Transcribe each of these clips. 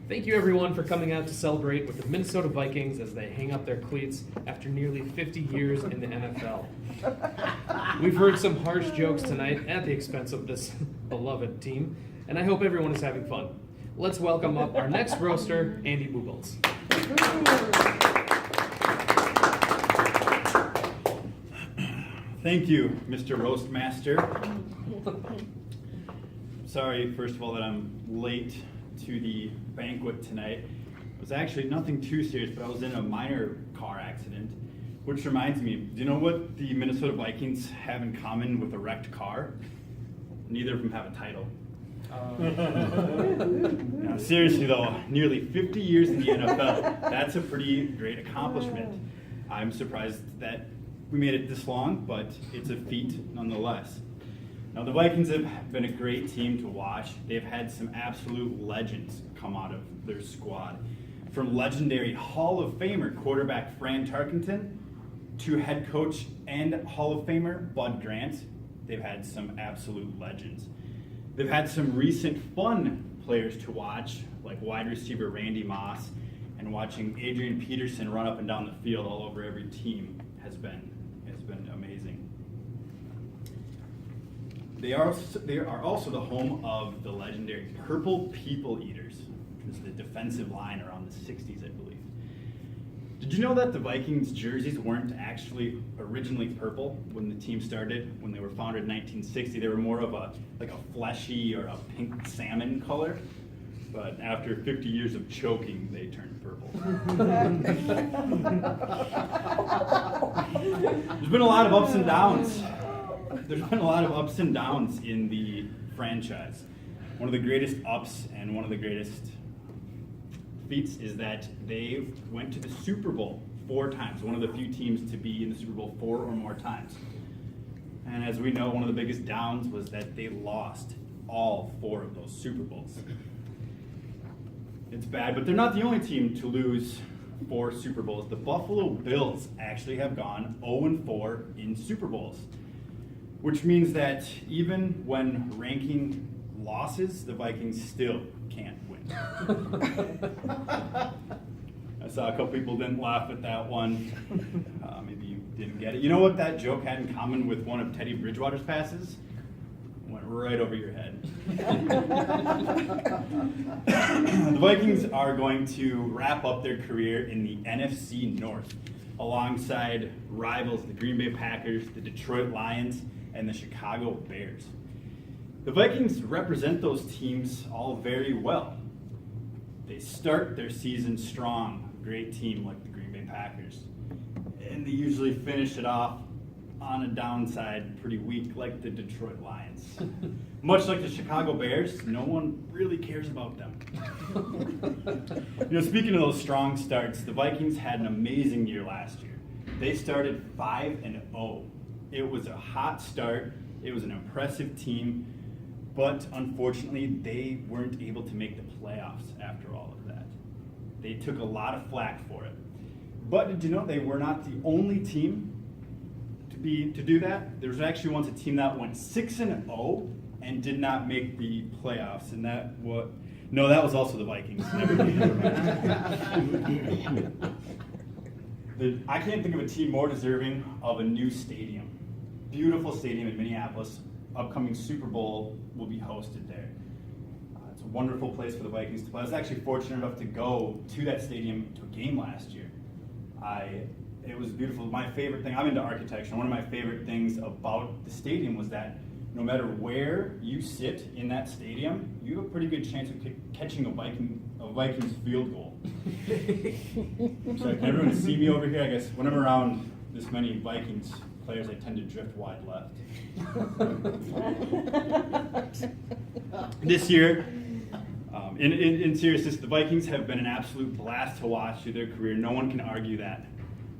Thank you everyone for coming out to celebrate with the Minnesota Vikings as they hang up their cleats after nearly 50 years in the NFL. We've heard some harsh jokes tonight at the expense of this beloved team, and I hope everyone is having fun. Let's welcome up our next roaster, Andy Buboltz. Thank you, Mr. Roastmaster. Sorry, first of all, that I'm late to the banquet tonight. It was actually nothing too serious, but I was in a minor car accident, which reminds me, do you know what the Minnesota Vikings have in common with a wrecked car? Neither of them have a title. Now, seriously though, nearly 50 years in the NFL, that's a pretty great accomplishment. I'm surprised that we made it this long, but it's a feat nonetheless. Now, the Vikings have been a great team to watch. They've had some absolute legends come out of their squad. From legendary Hall of Famer quarterback Fran Tarkenton to head coach and Hall of Famer Bud Grant, they've had some absolute legends. They've had some recent fun players to watch, like wide receiver Randy Moss, and watching Adrian Peterson run up and down the field all over every team has been amazing. They are also the home of the legendary Purple People Eaters, which was the defensive line around the 60s, I believe. Did you know that the Vikings jerseys weren't actually originally purple when the team started? When they were founded in 1960, they were more of a fleshy or a pink salmon color. But after 50 years of choking, they turned purple. There's been a lot of ups and downs. There's been a lot of ups and downs in the franchise. One of the greatest ups and one of the greatest feats is that they went to the Super Bowl 4 times, one of the few teams to be in the Super Bowl 4 or more times. And as we know, one of the biggest downs was that they lost all 4 of those Super Bowls. It's bad, but they're not the only team to lose 4 Super Bowls. The Buffalo Bills actually have gone 0-4 in Super Bowls, which means that even when ranking losses, the Vikings still can't win. I saw a couple people didn't laugh at that one. Maybe you didn't get it. You know what that joke had in common with one of Teddy Bridgewater's passes? Went right over your head. The Vikings are going to wrap up their career in the NFC North alongside rivals the Green Bay Packers, the Detroit Lions, and the Chicago Bears. The Vikings represent those teams all very well. They start their season strong, a great team like the Green Bay Packers, and they usually finish it off on a downside pretty weak like the Detroit Lions. Much like the Chicago Bears, no one really cares about them. Speaking of those strong starts, the Vikings had an amazing year last year. They started 5-0. It was a hot start. It was an impressive team, but unfortunately, they weren't able to make the playoffs after all of that. They took a lot of flack for it. But did you know they were not the only team to do that? There was actually once a team that went 6-0 and did not make the playoffs, and that was also the Vikings. Never mind. I can't think of a team more deserving of a new stadium. Beautiful stadium in Minneapolis. Upcoming Super Bowl will be hosted there. It's a wonderful place for the Vikings to play. I was actually fortunate enough to go to that stadium to a game last year. It was beautiful. My favorite thing, I'm into architecture, one of my favorite things about the stadium was that no matter where you sit in that stadium, you have a pretty good chance of catching a Vikings field goal. So can everyone see me over here? I guess when I'm around this many Vikings players, I tend to drift wide left. This year, in seriousness, the Vikings have been an absolute blast to watch through their career. No one can argue that.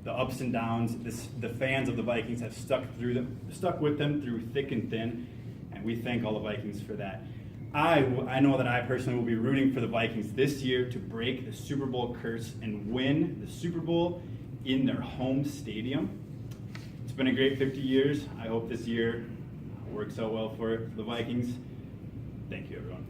The ups and downs, the fans of the Vikings have stuck with them through thick and thin, and we thank all the Vikings for that. I know that I personally will be rooting for the Vikings this year to break the Super Bowl curse and win the Super Bowl in their home stadium. It's been a great 50 years. I hope this year works out well for the Vikings. Thank you, everyone.